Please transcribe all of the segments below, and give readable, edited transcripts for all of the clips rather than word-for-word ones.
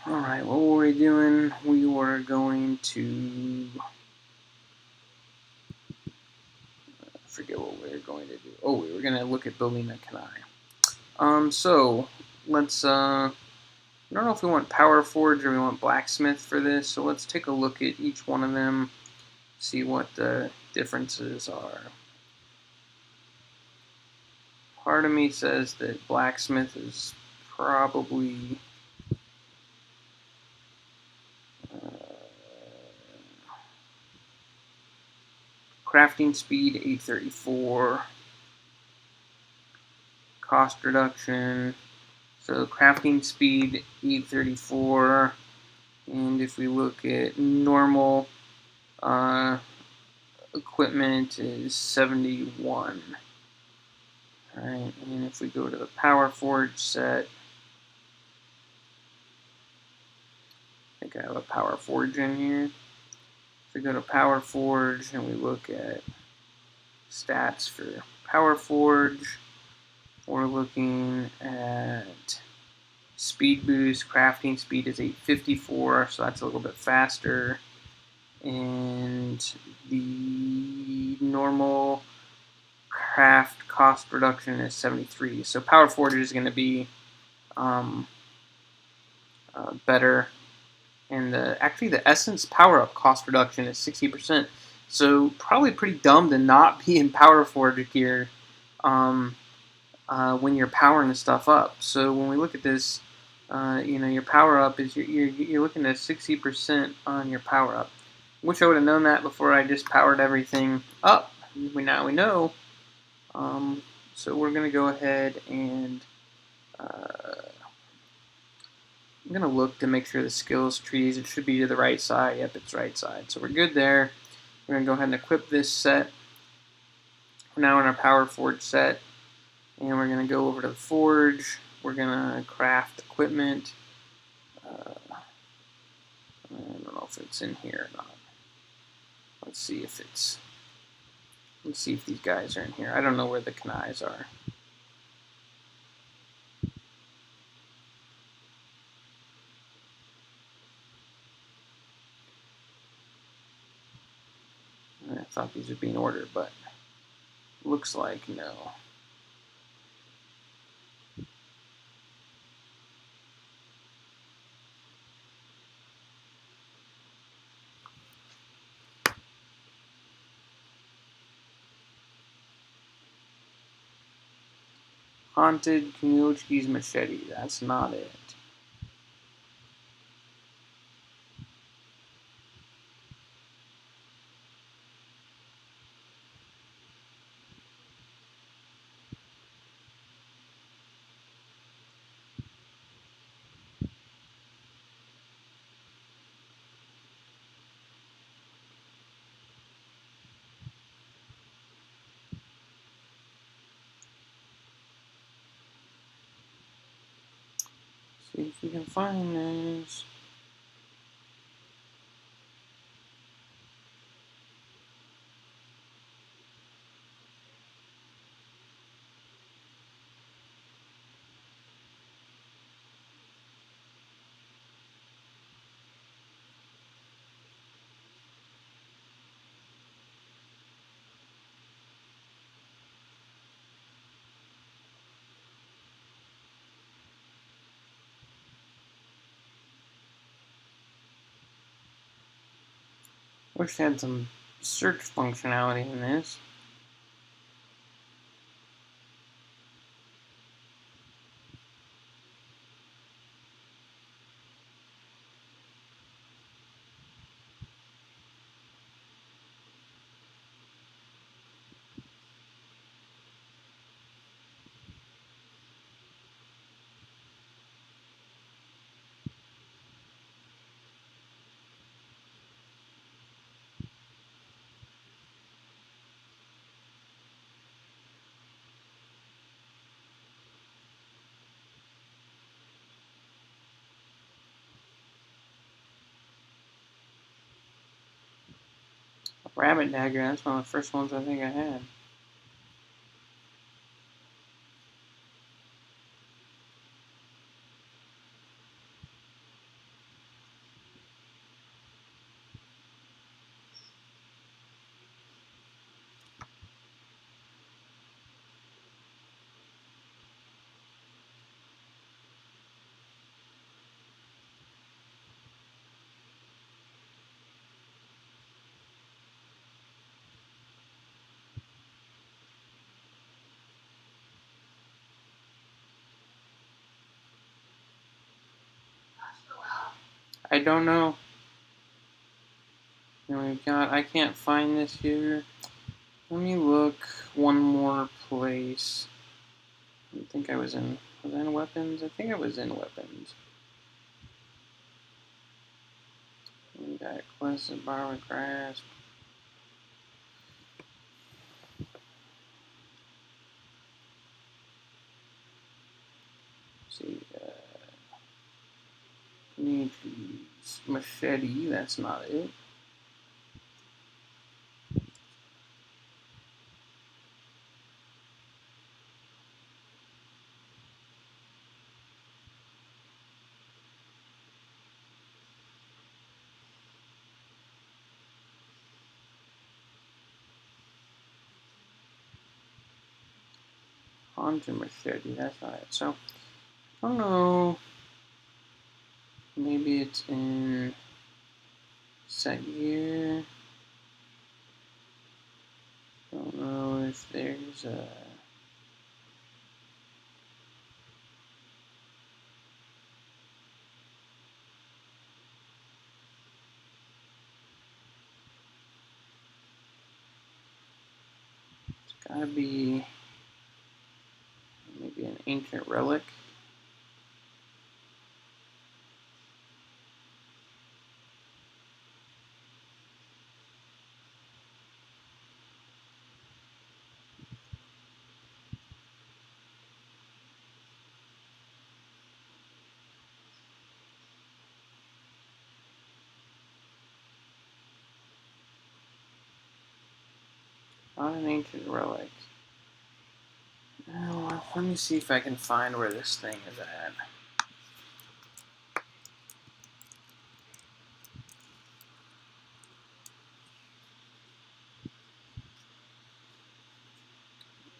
Alright, what were we doing? We were going to... I forget what we were going to do. Oh, we were going to look at building a Kunai. So, let's, I don't know if we want Power Forge or we want Blacksmith for this, so let's take a look at each one of them, see what the differences are. Part of me says that Blacksmith is probably... crafting speed 834, cost reduction, so crafting speed 834, and if we look at normal equipment is 71. Alright, and if we go to the Power Forge set, I think I have a Power Forge in here. If we go to Power Forge and we look at stats for Power Forge, we're looking at speed boost. Crafting speed is 854, so that's a little bit faster. And the normal craft cost reduction is 73. So Power Forge is going to be better. And actually the Essence Power Up cost reduction is 60%. So probably pretty dumb to not be in Power Forge here when you're powering the stuff up. So when we look at this, your power up is you're looking at 60% on your power up. Wish I would have known that before I just powered everything up. Now we know. So we're going to go ahead and I'm going to look to make sure the skills trees, it should be to the right side. Yep, it's right side. So we're good there. We're going to go ahead and equip this set. We're now in our Power Forge set. And we're going to go over to the Forge. We're going to craft equipment. I don't know if it's in here or not. Let's see if these guys are in here. I don't know where the Kunais are. I thought these would be in order, but looks like no. Haunted Kunoichi's Machete. That's not it. See if we can find those. Wish they had some search functionality in this. Rabbit Dagger, that's one of the first ones I think I had. I don't know. And we've got, I can't find this here. Let me look one more place. I think I was in weapons? I think I was in weapons. We got Quest of Borrowed Grasp. Let's see, Kunoichi's Machete, that's not it. Haunted Machete, that's not it. So, I don't know. Maybe it's in set gear. Don't know if there's a. It's gotta be maybe an ancient relic. Not an ancient relic. Oh, let me see if I can find where this thing is at.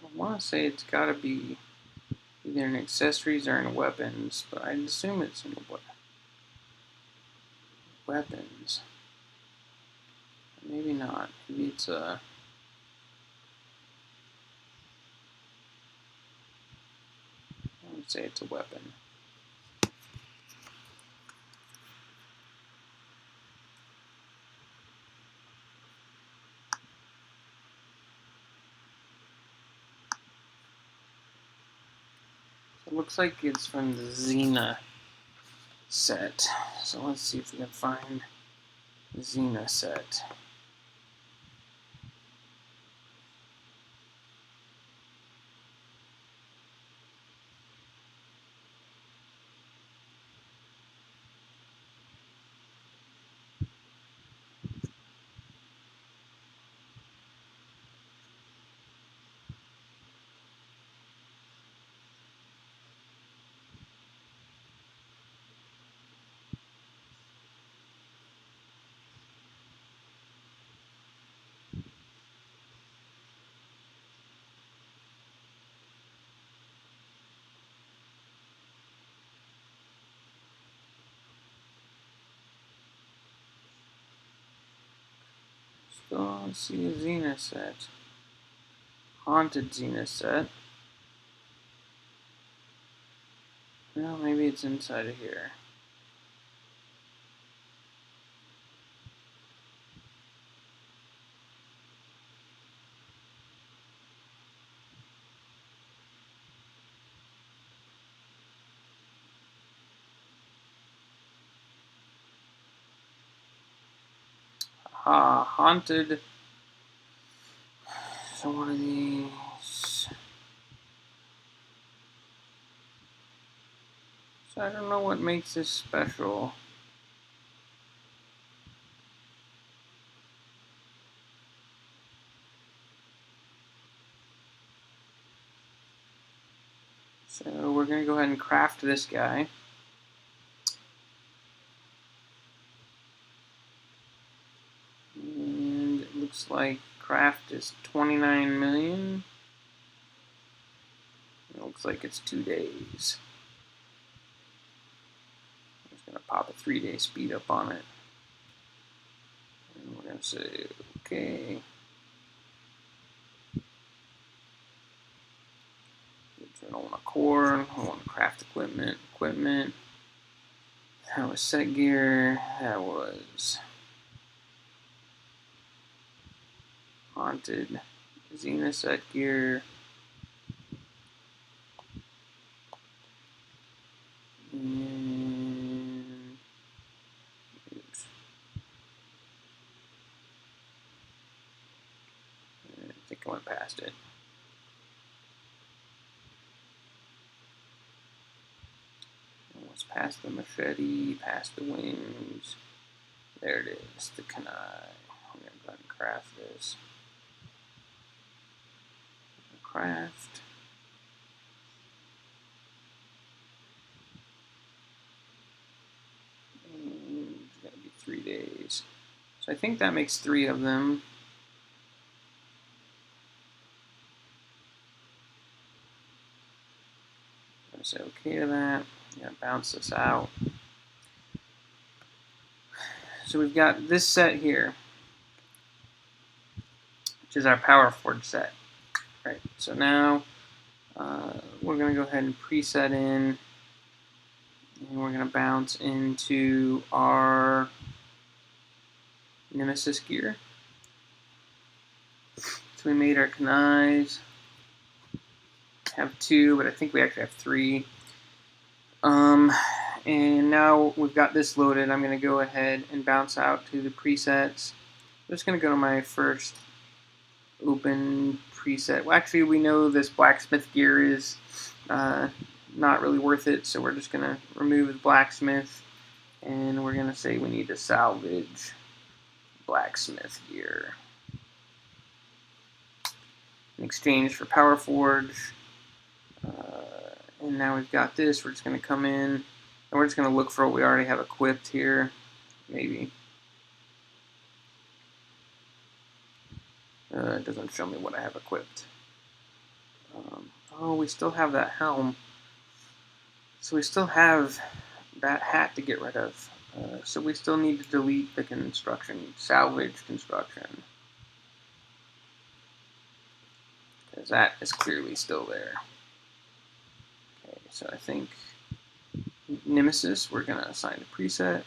I want to say it's got to be either in accessories or in weapons, but I'd assume it's in weapons. Maybe not. Maybe it's a. I would say it's a weapon. So it looks like it's from the Xena set. So let's see if we can find the Xena set. So let's see a Xena set. Haunted Xena set. Well, maybe it's inside of here. Haunted. So what are these? So I don't know what makes this special. So we're going to go ahead and craft this guy. And it looks like craft is 29 million. It looks like it's 2 days. I'm just going to pop a 3-day speed up on it. And we're going to say, okay. I don't want a core. I want craft equipment. That was set gear. That was haunted. Xena set gear. And oops. I think I went past it. Almost past the machete, past the wings. There it is, the kunai. I'm going to go ahead and craft this. Craft. And it's going to be 3 days. So I think that makes 3 of them. I'm going to say okay to that. I'm going to bounce this out. So we've got this set here, which is our Power Forge set. Right. So now we're going to go ahead and preset in, and we're going to bounce into our Nemesis gear. So we made our kunais. Have 2, but I think we actually have 3. And now we've got this loaded. I'm going to go ahead and bounce out to the presets. I'm just going to go to my first open preset. Well, actually, we know this blacksmith gear is not really worth it, so we're just going to remove the blacksmith, and we're going to say we need to salvage blacksmith gear in exchange for Power Forge. And now we've got this. We're just going to come in, and we're just going to look for what we already have equipped here. Maybe. It doesn't show me what I have equipped. Oh, we still have that helm. So we still have that hat to get rid of. So we still need to delete the construction, salvage construction. Because that is clearly still there. Okay, so I think Nemesis, we're going to assign a preset.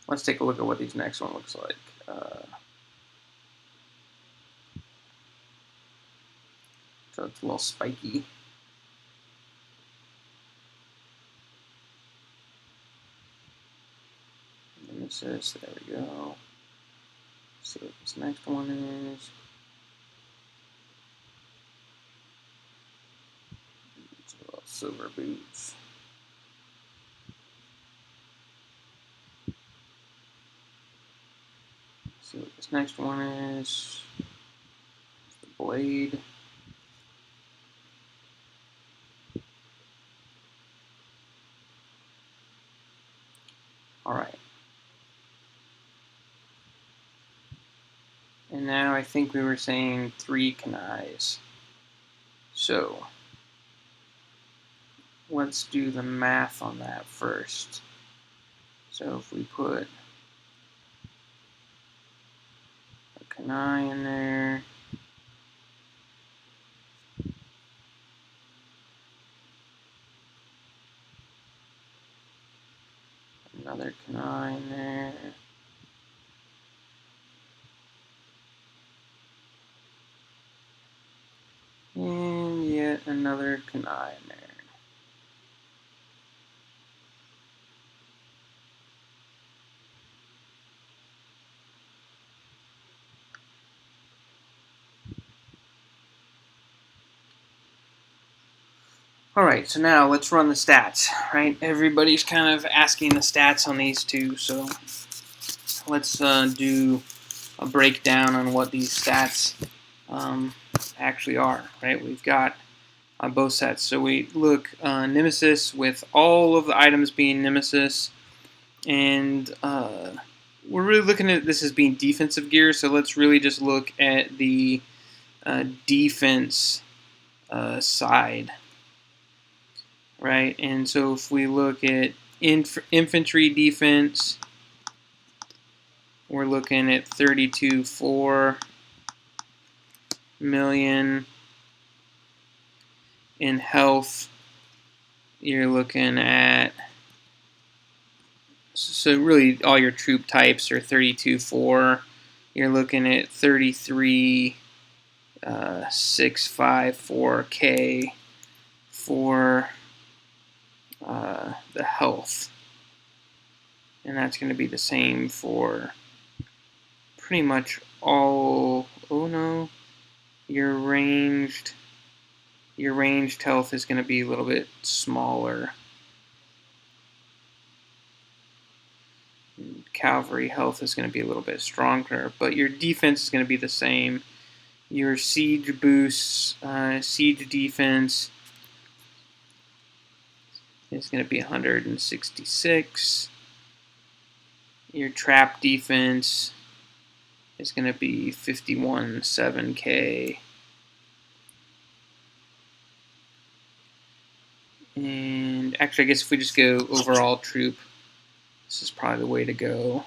Let's take a look at what these next one looks like. So it's a little spiky. Nemesis, there we go. Let's see what this next one is. It's a little silver boots. Let's see what this next one is. It's the blade. Alright. And now I think we were saying 3 kunais. So let's do the math on that first. So if we put a kunai in there, another kunai in there, and yet another kunai in there. Alright, so now let's run the stats, right? Everybody's kind of asking the stats on these two, so let's do a breakdown on what these stats actually are, right? We've got both sets. So we look Nemesis with all of the items being Nemesis, and we're really looking at this as being defensive gear, so let's really just look at the defense side. Right, and so if we look at infantry defense, we're looking at 32.4 million. In health, you're looking at, so really all your troop types are 32-4. You're looking at 33,654K for the health. And that's going to be the same for pretty much all. Oh no, your ranged health is going to be a little bit smaller. Cavalry health is going to be a little bit stronger, but your defense is going to be the same. Your siege boosts, siege defense is going to be 166. Your trap defense is going to be 51.7K. And actually, I guess if we just go overall troop, this is probably the way to go.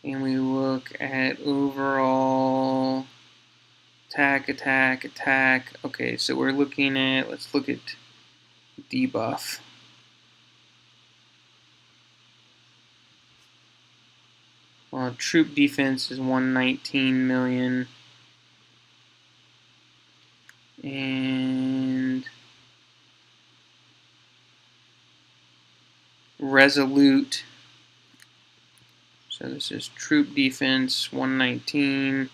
And we look at overall attack. Okay, so we're looking at, let's look at debuff. Well, troop defense is 119 million. And resolute. So this is troop defense 119,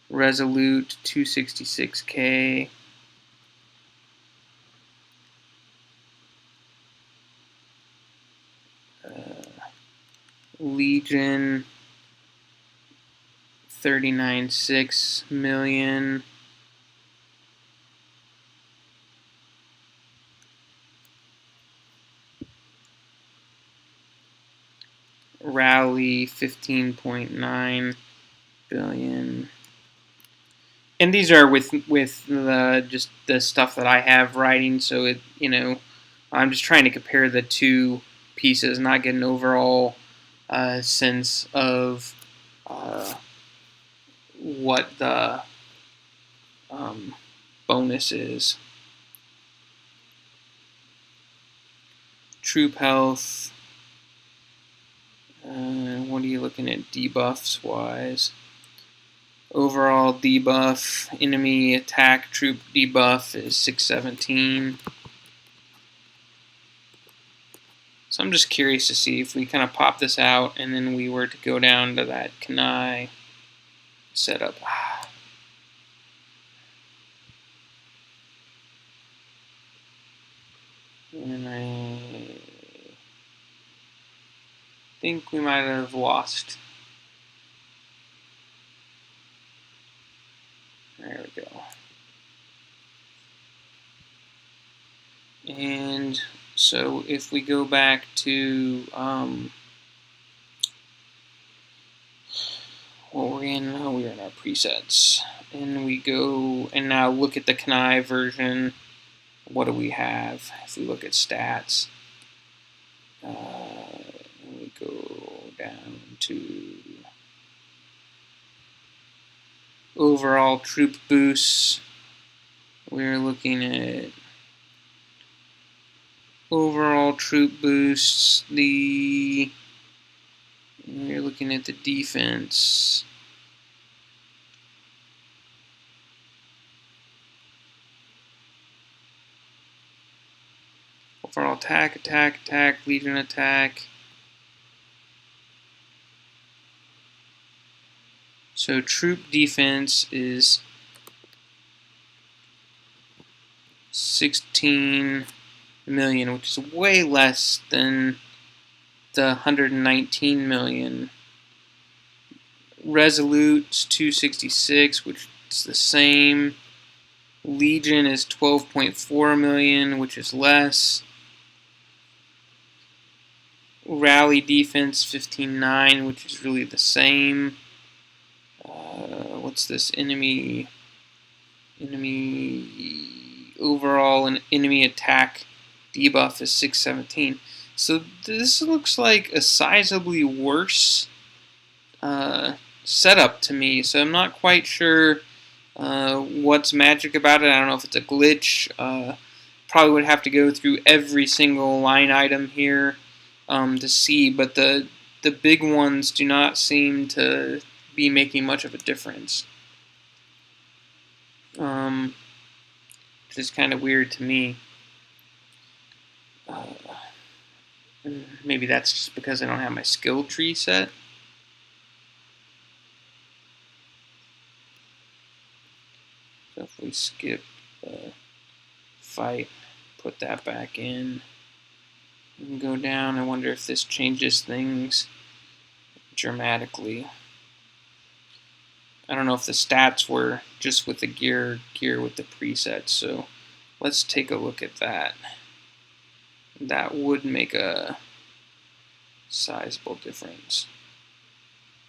resolute 266K. Legion 39.6 million. Rally 15.9 billion. And these are with the just the stuff that I have writing, so it, you know, I'm just trying to compare the two pieces, not get an overall sense of what the bonus is. Troop health. What are you looking at debuffs wise? Overall debuff, enemy attack troop debuff is 617. So I'm just curious to see if we kind of pop this out and then we were to go down to that Kunai setup. And I think we might have lost. There we go. And so if we go back to what we're in, we're in our presets, and we go and now look at the Kunai version. What do we have? If we look at stats, we go down to overall troop boosts. We're looking at overall troop boosts. We're looking at the defense. Overall attack, legion attack. So troop defense is 16 million, which is way less than the 119 million. Resolute's 266, which is the same. Legion is 12.4 million, which is less. Rally defense 15.9, which is really the same. What's this? Enemy overall and enemy attack debuff is 617. So this looks like a sizably worse setup to me. So I'm not quite sure what's magic about it. I don't know if it's a glitch. probably would have to go through every single line item here to see, but the big ones do not seem to be making much of a difference. Which is kind of weird to me. Maybe that's just because I don't have my skill tree set. So if we skip the fight, put that back in, and go down, I wonder if this changes things dramatically. I don't know if the stats were just with the gear with the presets, so let's take a look at that. That would make a sizable difference.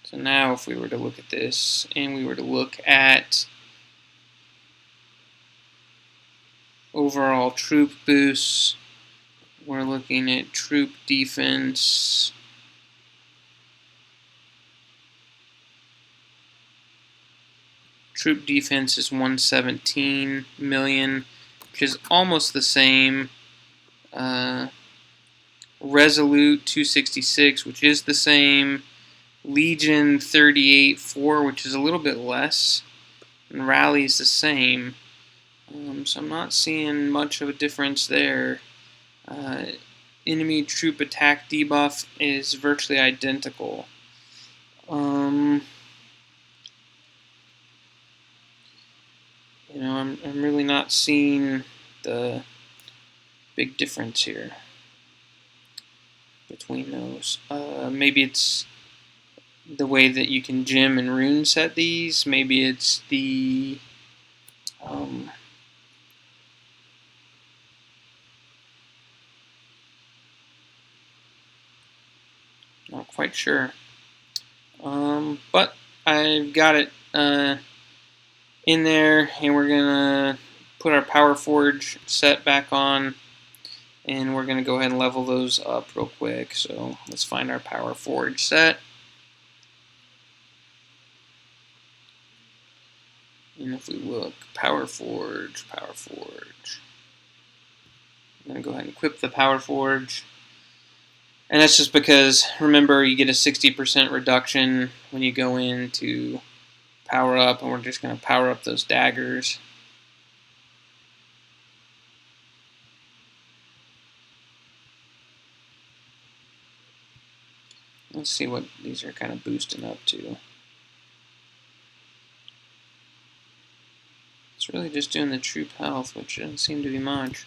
So now if we were to look at this, and we were to look at overall troop boosts, we're looking at troop defense. Troop defense is 117 million, which is almost the same. Resolute 266, which is the same. Legion 38.4, which is a little bit less. And Rally is the same. So I'm not seeing much of a difference there. Enemy troop attack debuff is virtually identical. I'm really not seeing the big difference here between those. Maybe it's the way that you can gem and rune set these. Maybe it's the not quite sure. But I've got it in there, and we're gonna put our Power Forge set back on, and we're gonna go ahead and level those up real quick. So let's find our Power Forge set. And if we look, Power Forge. I'm going to go ahead and equip the Power Forge. And that's just because, remember, you get a 60% reduction when you go in to power up, and we're just going to power up those daggers. Let's see what these are kind of boosting up to. It's really just doing the troop health, which doesn't seem to be much.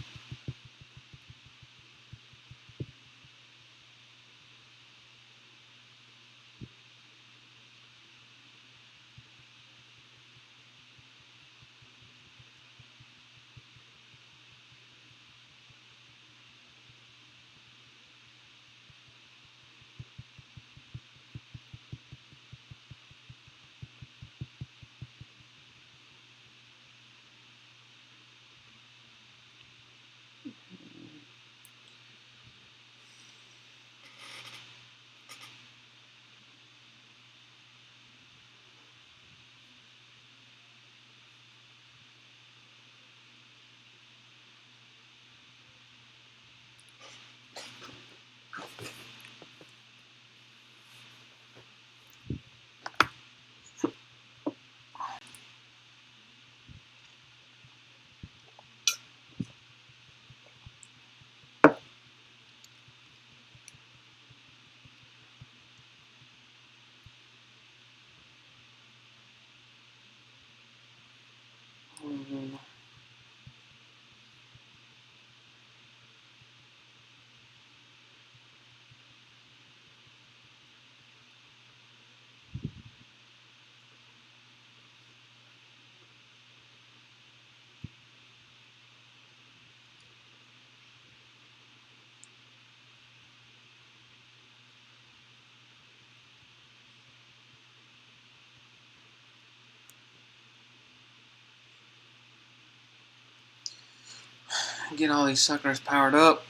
Get all these suckers powered up.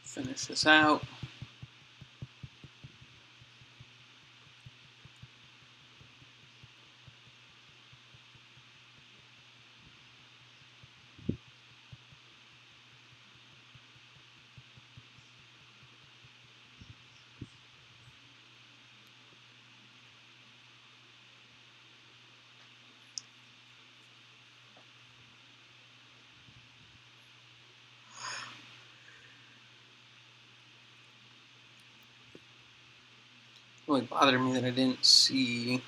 Finish this out. Really bothered me that I didn't see